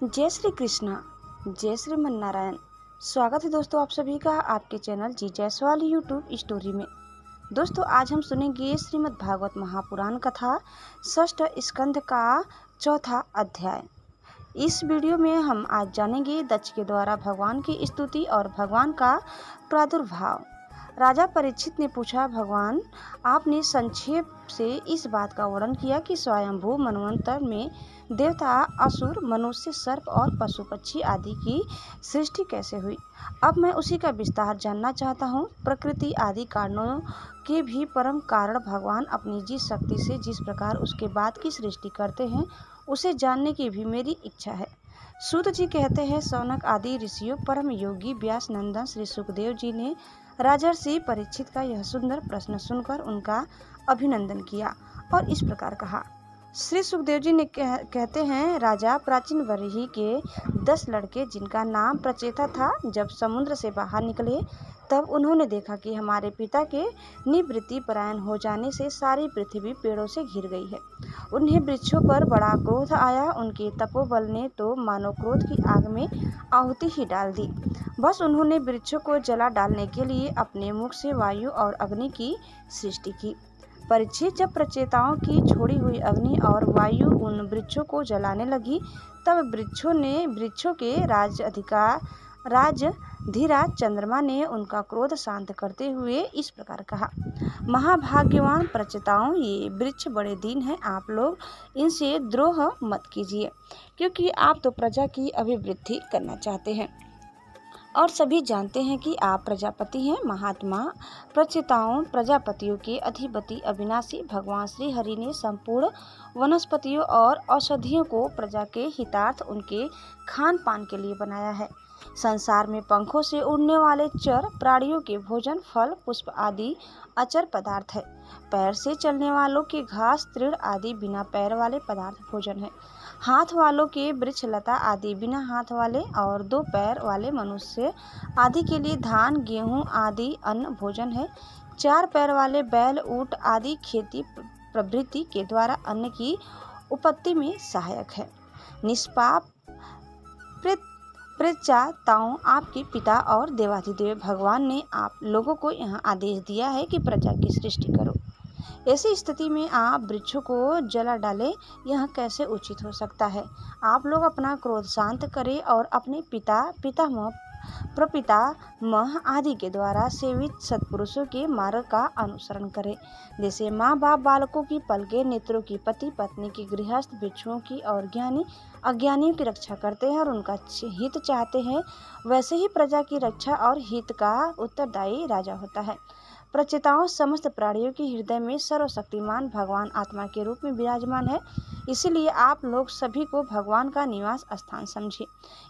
जय श्री कृष्णा, जय श्रीमन नारायण। स्वागत है दोस्तों आप सभी का आपके चैनल जी जायसवाल यूट्यूब स्टोरी में। दोस्तों आज हम सुनेंगे श्रीमद् भागवत महापुराण कथा षष्ठ स्कंध का चौथा अध्याय। इस वीडियो में हम आज जानेंगे दक्ष के द्वारा भगवान की स्तुति और भगवान का प्रादुर्भाव। राजा परीक्षित ने पूछा, भगवान आपने संक्षेप से इस बात का वर्णन किया कि स्वयंभू मनवंतर में देवता, असुर, मनुष्य, सर्प और पशु पक्षी आदि की सृष्टि कैसे हुई। अब मैं उसी का विस्तार जानना चाहता हूँ। प्रकृति आदि कारणों के भी परम कारण भगवान अपनी जिस शक्ति से जिस प्रकार उसके बाद की सृष्टि करते हैं उसे जानने की भी मेरी इच्छा है। सूत जी कहते हैं, सौनक आदि ऋषियों, परम योगी व्यास नंदन श्री सुखदेव जी ने राजर्षि परीक्षित का यह सुंदर प्रश्न सुनकर उनका अभिनंदन किया और इस प्रकार कहा। श्री सुखदेव जी ने कहते हैं, राजा प्राचीन वरही के 10 लड़के जिनका नाम प्रचेता था, जब समुद्र से बाहर निकले तब उन्होंने देखा कि हमारे पिता के निवृत्ति परायण हो जाने से सारी पृथ्वी पेड़ों से घिर गई है। उन्हें वृक्षों पर बड़ा क्रोध आया। उनके तपोबल ने तो मानो क्रोध की आग में आहुति ही डाल दी। बस उन्होंने वृक्षों को जला डालने के लिए अपने मुख से वायु और अग्नि की सृष्टि की। परीक्षित, जब प्रचेताओं की छोड़ी हुई अग्नि और वायु उन वृक्षों को जलाने लगी तब वृक्षों के राजधीराज चंद्रमा ने उनका क्रोध शांत करते हुए इस प्रकार कहा। महाभाग्यवान प्रचेताओं, ये वृक्ष बड़े दीन हैं। आप लोग इनसे द्रोह मत कीजिए, क्योंकि आप तो प्रजा की अभिवृद्धि करना चाहते हैं और सभी जानते हैं कि आप प्रजापति हैं। महात्मा प्रचेताओं, प्रजापतियों के अधिपति अविनाशी भगवान श्री हरि ने संपूर्ण वनस्पतियों और औषधियों को प्रजा के हितार्थ उनके खान पान के लिए बनाया है। संसार में पंखों से उड़ने वाले चर प्राणियों के भोजन फल पुष्प आदि अचर पदार्थ है। पैर से चलने वालों के घास तृण आदि बिना पैर वाले पदार्थ भोजन है। हाथ वालों के वृक्ष लता आदि बिना हाथ वाले, और 2 पैर वाले मनुष्य आदि के लिए धान गेहूं आदि अन्न भोजन है। 4 पैर वाले बैल ऊंट आदि खेती प्रवृत्ति के द्वारा अन्न की उत्पत्ति में सहायक है। निष्पाप प्रजाताओं, आपके पिता और देवाधिदेव भगवान ने आप लोगों को यहाँ आदेश दिया है कि प्रजा की सृष्टि करो। ऐसी स्थिति में आप वृक्षों को जला डालें, यह कैसे उचित हो सकता है। आप लोग अपना क्रोध शांत करें और अपने पितामह प्रपितामह आदि के द्वारा सेवित सत्पुरुषों के मार्ग का अनुसरण करें। जैसे माँ बाप बालकों की पलके नेत्रों की, पति पत्नी की, गृहस्थ भिक्षुओं की और ज्ञानी अज्ञानियों की रक्षा करते हैं और उनका हित चाहते हैं, वैसे ही प्रजा की रक्षा और हित का उत्तरदायी राजा होता है। प्रचेताओं, समस्त प्राणियों के हृदय में सर्वशक्तिमान भगवान आत्मा के रूप में विराजमान है। इसीलिए आप लोग सभी को भगवान का निवास स्थान समझिए।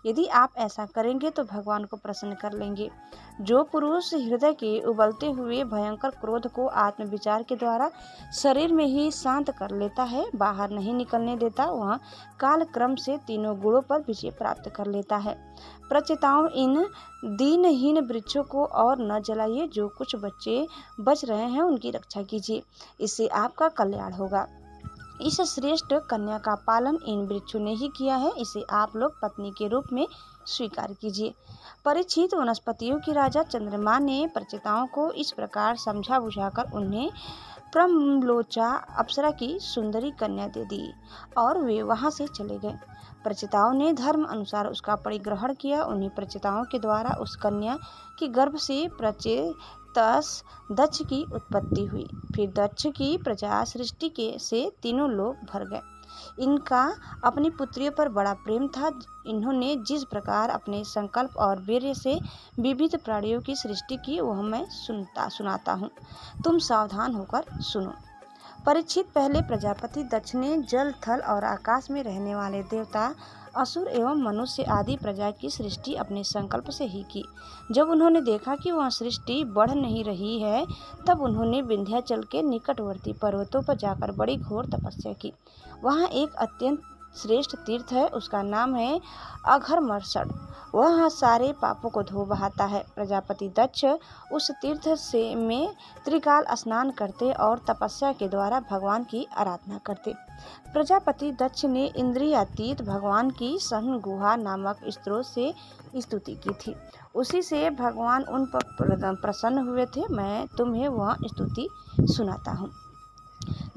यदि आप ऐसा करेंगे तो भगवान को प्रसन्न कर लेंगे। जो पुरुष हृदय के उबलते हुए भयंकर क्रोध को आत्मविचार के द्वारा शरीर में ही शांत कर लेता है, बाहर नहीं निकलने देता, वह काल क्रम से तीनों गुणों पर विजय प्राप्त कर लेता है। प्रचेताओं, इन दीनहीन वृक्षों को और न जलाइए। जो कुछ बच्चे बच रहे हैं उनकी रक्षा कीजिए, इससे आपका कल्याण होगा। इस श्रेष्ठ कन्या का पालन इन वृक्षों ने ही किया है, इसे आप लोग पत्नी के रूप में स्वीकार कीजिए। परीक्षित, वनस्पतियों की राजा चंद्रमा ने प्रचेताओं को इस प्रकार समझा बुझाकर उन्हें प्रमलोचा अप्सरा की सुंदरी कन्या दे दी और वे वहां से चले गए। प्रचेताओं ने धर्म अनुसार उसका परिग्रहण किया। उन्हीं प्रचेताओं के द्वारा उस कन्या के गर्भ से प्रचेतस दक्ष की उत्पत्ति हुई। फिर दक्ष की प्रजा सृष्टि के से तीनों लोग भर गए। इनका अपनी पुत्रियों पर बड़ा प्रेम था। इन्होंने जिस प्रकार अपने संकल्प और वीर्य से विविध प्राणियों की सृष्टि की वह मैं सुनाता हूँ, तुम सावधान होकर सुनो। परीक्षित, पहले प्रजापति दक्ष ने जल थल और आकाश में रहने वाले देवता, असुर एवं मनुष्य आदि प्रजा की सृष्टि अपने संकल्प से ही की। जब उन्होंने देखा कि वह सृष्टि बढ़ नहीं रही है तब उन्होंने विंध्याचल के निकटवर्ती पर्वतों पर जाकर बड़ी घोर तपस्या की। वहाँ एक अत्यंत श्रेष्ठ तीर्थ है उसका नाम है अघर्मसड। वह सारे पापों को धो बहाता है। प्रजापति दक्ष उस तीर्थ से में त्रिकाल स्नान करते और तपस्या के द्वारा भगवान की आराधना करते। प्रजापति दक्ष ने इंद्रियातीत भगवान की सहन गुहा नामक स्त्रोत से स्तुति की थी। उसी से भगवान उन पर प्रसन्न हुए थे। मैं तुम्हें वह स्तुति सुनाता हूँ।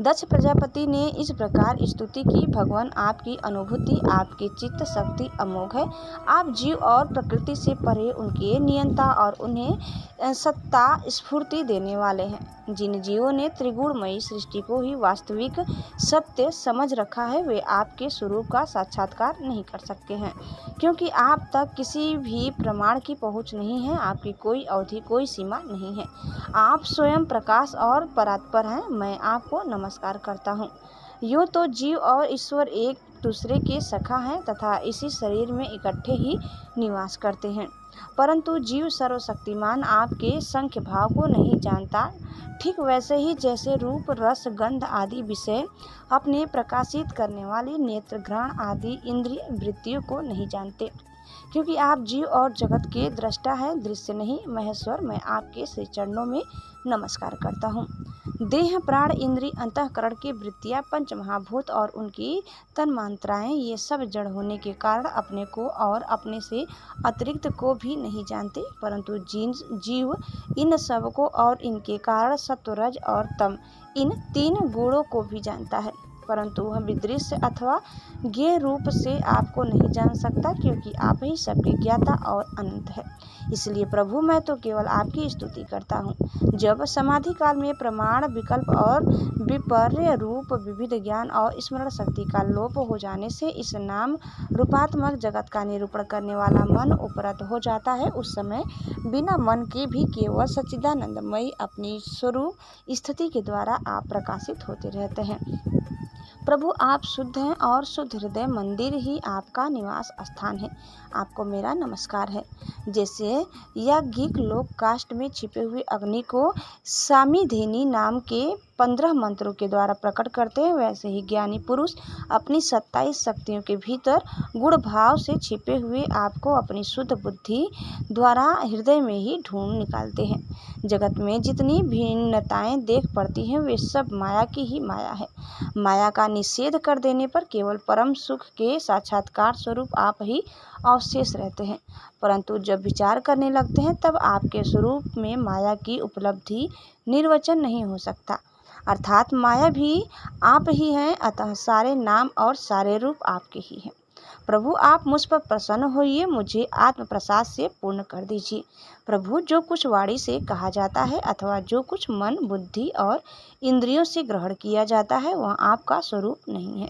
दक्ष प्रजापति ने इस प्रकार स्तुति की, भगवान आपकी अनुभूति, आपकी चित्त शक्ति अमोघ है। आप जीव और प्रकृति से परे उनके नियंता और उन्हें सत्ता स्फूर्ति देने वाले हैं। जिन जीवों ने त्रिगुणमयी सृष्टि को ही वास्तविक सत्य समझ रखा है वे आपके स्वरूप का साक्षात्कार नहीं कर सकते हैं, क्योंकि आप तक किसी भी प्रमाण की पहुँच नहीं है। आपकी कोई अवधि, कोई सीमा नहीं है। आप स्वयं प्रकाश और परात्पर हैं। मैं आपको नमस्कार करता हूँ। यूँ तो जीव और ईश्वर एक दूसरे के सखा हैं तथा इसी शरीर में इकट्ठे ही निवास करते हैं, परंतु जीव सर्वशक्तिमान आपके संख्य भाव को नहीं जानता। ठीक वैसे ही जैसे रूप, रस, गंध आदि विषय अपने प्रकाशित करने वाली नेत्र, घ्राण आदि इंद्रिय वृत्तियों को नहीं जानते, क्योंकि आप जीव और जगत के दृष्टा हैं, दृश्य नहीं। महेश्वर, मैं आपके श्री चरणों में नमस्कार करता हूँ। देह, प्राण, इंद्रिय, अंतःकरण की वृत्तियाँ, पंच महाभूत और उनकी तन्मात्राएं, ये सब जड़ होने के कारण अपने को और अपने से अतिरिक्त को भी नहीं जानते, परंतु जीव इन सब को और इनके कारण सत्व, रज और तम, इन तीन गुणों को भी जानता है, परंतु वह विदृश्य अथवा ज्ञेय रूप से आपको नहीं जान सकता, क्योंकि आप ही सबके ज्ञाता और अनंत है। इसलिए प्रभु, मैं तो केवल आपकी स्तुति करता हूँ। जब समाधि काल में प्रमाण, विकल्प और विपर्य रूप विविध ज्ञान और स्मरण शक्ति का लोप हो जाने से इस नाम रूपात्मक जगत का निरूपण करने वाला मन उपरत हो जाता है, उस समय बिना मन के भी केवल सच्चिदानंदमयी अपनी स्वरूप स्थिति के द्वारा आप प्रकाशित होते रहते हैं। प्रभु, आप शुद्ध हैं और शुद्ध हृदय मंदिर ही आपका निवास स्थान है। आपको मेरा नमस्कार है। जैसे याज्ञिक लोग काष्ठ में छिपे हुए अग्नि को सामीधेनी नाम के 15 मंत्रों के द्वारा प्रकट करते हैं, वैसे ही ज्ञानी पुरुष अपनी 27 शक्तियों के भीतर गुण भाव से छिपे हुए आपको अपनी शुद्ध बुद्धि द्वारा हृदय में ही ढूंढ निकालते हैं। जगत में जितनी भिन्नताएं देख पड़ती हैं वे सब माया की ही माया है। माया का निषेध कर देने पर केवल परम सुख के साक्षात्कार स्वरूप आप ही अवशेष रहते हैं, परंतु जब विचार करने लगते हैं तब आपके स्वरूप में माया की उपलब्धि निर्वचन नहीं हो सकता। अर्थात माया भी आप ही हैं, अतः सारे नाम और सारे रूप आपके ही हैं। प्रभु, आप मुझ पर प्रसन्न होइए, मुझे आत्म प्रसाद से पूर्ण कर दीजिए। प्रभु, जो कुछ वाणी से कहा जाता है अथवा जो कुछ मन, बुद्धि और इंद्रियों से ग्रहण किया जाता है वह आपका स्वरूप नहीं है,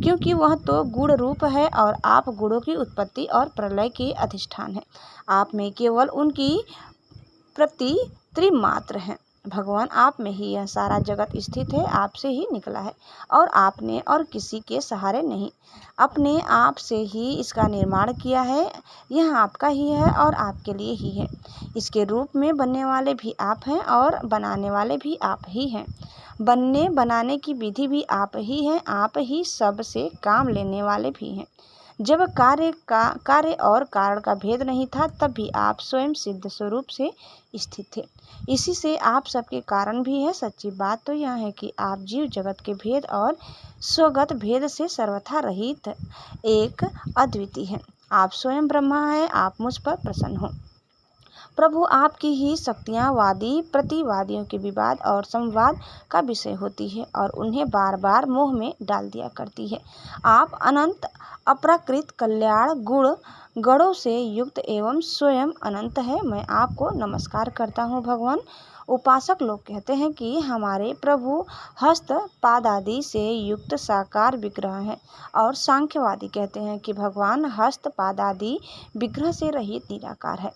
क्योंकि वह तो गुण रूप है और आप गुणों की उत्पत्ति और प्रलय के अधिष्ठान हैं। आप में केवल उनकी प्रति त्रिमात्र है। भगवान, आप में ही यह सारा जगत स्थित है, आपसे ही निकला है और आपने और किसी के सहारे नहीं, अपने आप से ही इसका निर्माण किया है। यह आपका ही है और आपके लिए ही है। इसके रूप में बनने वाले भी आप हैं और बनाने वाले भी आप ही हैं। बनने बनाने की विधि भी आप ही हैं, आप ही सब से काम लेने वाले भी हैं। जब कार्य और कारण का भेद नहीं था तब भी आप स्वयं सिद्ध स्वरूप से स्थित थे। इसी से आप सबके कारण भी है। सच्ची बात तो यह है कि आप जीव जगत के भेद और स्वगत भेद से सर्वथा रहित एक अद्वितीय हैं। आप स्वयं ब्रह्मा हैं। आप मुझ पर प्रसन्न हो। प्रभु, आपकी ही शक्तियाँ वादी प्रतिवादियों के विवाद और संवाद का विषय होती है और उन्हें बार बार मोह में डाल दिया करती है। आप अनंत, अप्राकृत, कल्याण गुण गणों से युक्त एवं स्वयं अनंत है। मैं आपको नमस्कार करता हूँ। भगवान, उपासक लोग कहते हैं कि हमारे प्रभु हस्त पाद आदि से युक्त साकार विग्रह हैं और सांख्यवादी कहते हैं कि भगवान हस्त पाद आदि विग्रह से रहित निराकार है।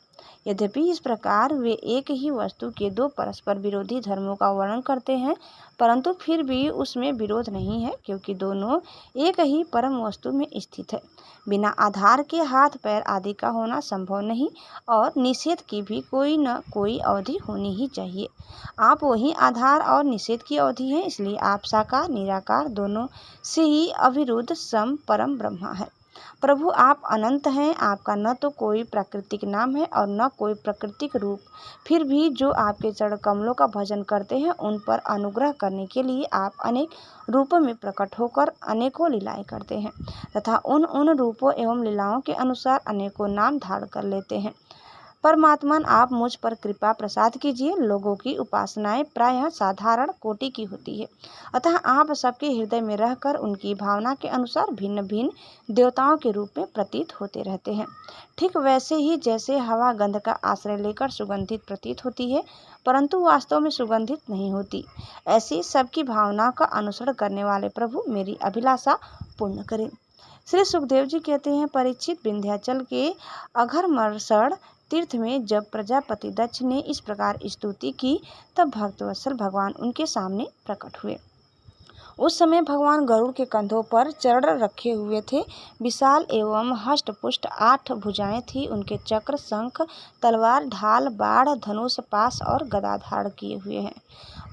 यद्यपि इस प्रकार वे एक ही वस्तु के दो परस्पर विरोधी धर्मों का वर्णन करते हैं, परंतु फिर भी उसमें विरोध नहीं है, क्योंकि दोनों एक ही परम वस्तु में स्थित है। बिना आधार के हाथ पैर आदि का होना संभव नहीं, और निषेध की भी कोई न कोई अवधि होनी ही चाहिए। आप वही आधार और निषेध की अवधि हैं, इसलिए आप साकार निराकार दोनों से ही अविरुद्ध सम परम ब्रह्मा है। प्रभु आप अनंत हैं, आपका न तो कोई प्राकृतिक नाम है और न कोई प्राकृतिक रूप। फिर भी जो आपके चरण कमलों का भजन करते हैं, उन पर अनुग्रह करने के लिए आप अनेक रूपों में प्रकट होकर अनेकों लीलाएं करते हैं, तथा उन रूपों एवं लीलाओं के अनुसार अनेकों नाम धारण कर लेते हैं। परमात्मन आप मुझ पर कृपा प्रसाद कीजिए। लोगों की उपासनाएं प्रायः साधारण कोटि की होती है, अतः आप सबके हृदय में रहकर उनकी भावना के अनुसार भिन्न भिन्न देवताओं के रूप में प्रतीत होते रहते हैं। ठीक वैसे ही जैसे हवा गंध का आश्रय लेकर सुगंधित प्रतीत होती है, परंतु वास्तव में सुगंधित नहीं होती, ऐसी सबकी भावनाओं का अनुसरण करने वाले प्रभु मेरी अभिलाषा पूर्ण करें। श्री सुखदेव जी कहते हैं, परीक्षित, विंध्याचल के अघरमरसड़ तीर्थ में जब प्रजापति दक्ष ने इस प्रकार स्तुति की, तब भक्तवत्सल भगवान उनके सामने प्रकट हुए। उस समय भगवान गरुड़ के कंधों पर चरण रखे हुए थे। विशाल एवं हष्टपुष्ट 8 भुजाएं थी। उनके चक्र, शंख, तलवार, ढाल, बाढ़, धनुष, पाश और गदा धारण किए हुए हैं।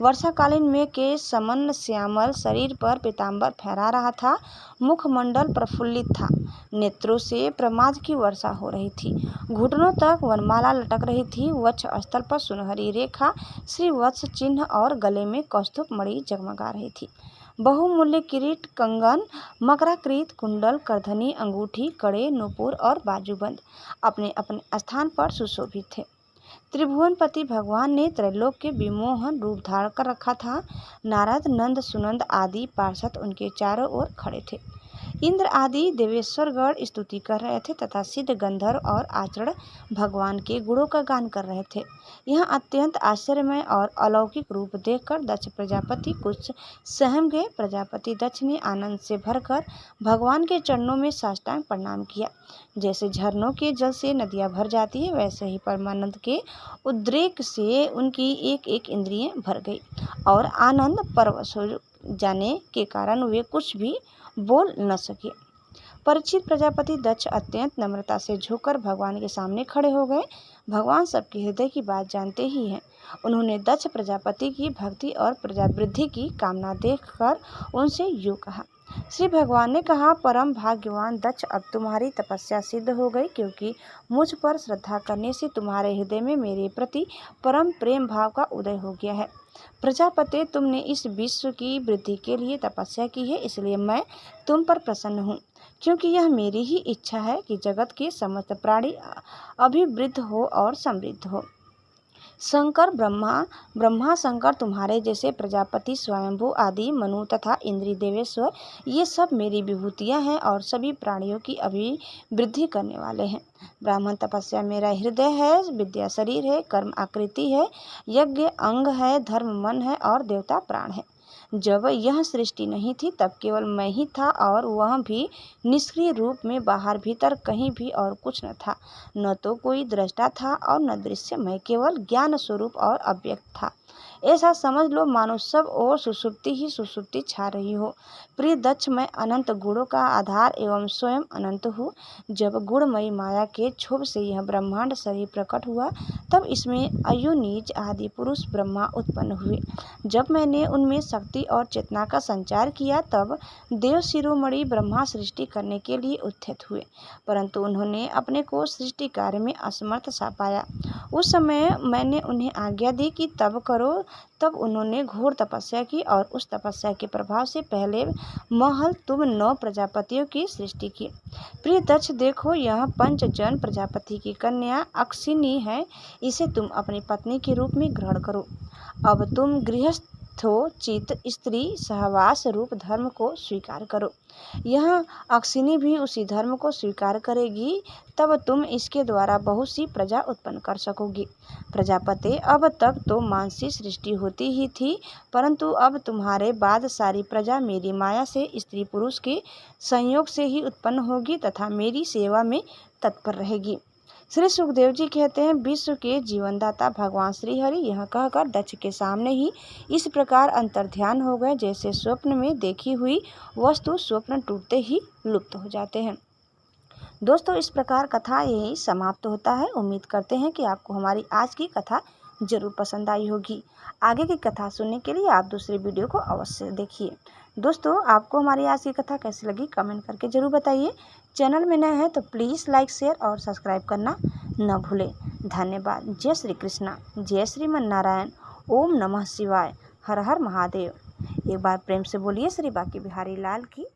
वर्षाकालीन में के समन श्यामल शरीर पर पीताम्बर फहरा रहा था। मुखमंडल प्रफुल्लित था। नेत्रों से प्रमाद की वर्षा हो रही थी। घुटनों तक वनमाला लटक रही थी। वक्ष स्थल पर सुनहरी रेखा, श्रीवत्स चिन्ह और गले में कौस्तुभ मणि जगमगा रही थी। बहुमूल्य किरीट, कंगन, मकराकृत कुंडल, करधनी, अंगूठी, कड़े, नूपुर और बाजूबंद अपने अपने स्थान पर सुशोभित थे। त्रिभुवनपति भगवान ने त्रैलोक के विमोहन रूप धारण कर रखा था। नारद, नंद, सुनंद आदि पार्षद उनके चारों ओर खड़े थे। इंद्र आदि देवेश्वरगण स्तुति कर रहे थे तथा सिद्ध, गंधर्व और आचरण भगवान के गुणों का गान कर रहे थे। यह अत्यंत आश्चर्यमय और अलौकिक रूप देखकर दक्ष प्रजापति कुछ सहम गए। प्रजापति दक्ष ने आनंद से भरकर भगवान के चरणों में साष्टांग प्रणाम किया। जैसे झरनों के जल से नदियां भर जाती है, वैसे ही परमानंद के उद्रेक से उनकी एक एक इंद्रियां भर गई और आनंद परवश हो जाने के कारण वे कुछ भी बोल न सके। परीक्षित, प्रजापति दक्ष अत्यंत नम्रता से झुककर भगवान के सामने खड़े हो गए। भगवान सबके हृदय की बात जानते ही हैं। उन्होंने दक्ष प्रजापति की भक्ति और प्रजावृद्धि की कामना देखकर उनसे यूँ कहा। श्री भगवान ने कहा, परम भाग्यवान दक्ष, अब तुम्हारी तपस्या सिद्ध हो गई, क्योंकि मुझ पर श्रद्धा करने से तुम्हारे हृदय में मेरे प्रति परम प्रेम भाव का उदय हो गया है। प्रजापते, तुमने इस विश्व की वृद्धि के लिए तपस्या की है, इसलिए मैं तुम पर प्रसन्न हूँ, क्योंकि यह मेरी ही इच्छा है कि जगत के समस्त प्राणी अभिवृद्ध हो और समृद्ध हो। शंकर, ब्रह्मा शंकर, तुम्हारे जैसे प्रजापति, स्वयंभू आदि, मनु तथा इंद्री देवेश्वर, ये सब मेरी विभूतियाँ हैं और सभी प्राणियों की अभिवृद्धि करने वाले हैं। ब्राह्मण तपस्या मेरा हृदय है, विद्या शरीर है, कर्म आकृति है, यज्ञ अंग है, धर्म मन है और देवता प्राण है। जब यह सृष्टि नहीं थी, तब केवल मैं ही था, और वह भी निष्क्रिय रूप में, बाहर भीतर कहीं भी और कुछ न था। न तो कोई दृष्टा था और न दृश्य, मैं केवल ज्ञान स्वरूप और अव्यक्त था। ऐसा समझ लो मानो सब और सुषुप्ति ही सुषुप्ति छा रही हो। प्रिय दक्ष, मैं अनंत गुणों का आधार एवं स्वयं अनंत हूँ। जब गुणमयी माया के क्षोभ से यह ब्रह्मांड शरीर प्रकट हुआ, तब इसमें अयुनीज आदि पुरुष ब्रह्मा उत्पन्न हुए। जब मैंने उनमें शक्ति और चेतना का संचार किया, तब देव शिरोमणि ब्रह्मा सृष्टि करने के लिए उत्थित हुए, परंतु उन्होंने अपने को सृष्टि कार्य में असमर्थ सा पाया। उस समय मैंने उन्हें आज्ञा दी कि तब करो। तब उन्होंने घोर तपस्या की और उस तपस्या के प्रभाव से पहले महल तुम 9 प्रजापतियों की सृष्टि की। प्रिय दक्ष, देखो, यह पंचजन प्रजापति की कन्या अक्षिनी है। इसे तुम अपनी पत्नी के रूप में ग्रहण करो। अब तुम गृहस्थोचित स्त्री सहवास रूप धर्म को स्वीकार करो। यह अक्षिनी भी उसी धर्म को स्वीकार करेगी, तब तुम इसके द्वारा बहुत सी प्रजा उत्पन्न कर सकोगी। प्रजापते, अब तक तो मानसी सृष्टि होती ही थी, परंतु अब तुम्हारे बाद सारी प्रजा मेरी माया से स्त्री पुरुष के संयोग से ही उत्पन्न होगी तथा मेरी सेवा में तत्पर रहेगी। श्री सुखदेव जी कहते हैं, विश्व के जीवनदाता भगवान श्री हरि यह कहकर दक्ष के सामने ही इस प्रकार अंतर्ध्यान हो गए जैसे स्वप्न में देखी हुई वस्तु स्वप्न टूटते ही लुप्त हो जाते हैं। दोस्तों, इस प्रकार कथा यही समाप्त होता है। उम्मीद करते हैं कि आपको हमारी आज की कथा जरूर पसंद आई होगी। आगे की कथा सुनने के लिए आप दूसरे वीडियो को अवश्य देखिए। दोस्तों, आपको हमारी आज की कथा कैसी लगी कमेंट करके ज़रूर बताइए। चैनल में नए हैं तो प्लीज़ लाइक शेयर और सब्सक्राइब करना न भूलें। धन्यवाद। जय श्री कृष्णा, जय श्रीमन नारायण, ओम नमः शिवाय, हर हर महादेव। एक बार प्रेम से बोलिए श्री बांके बिहारी लाल की।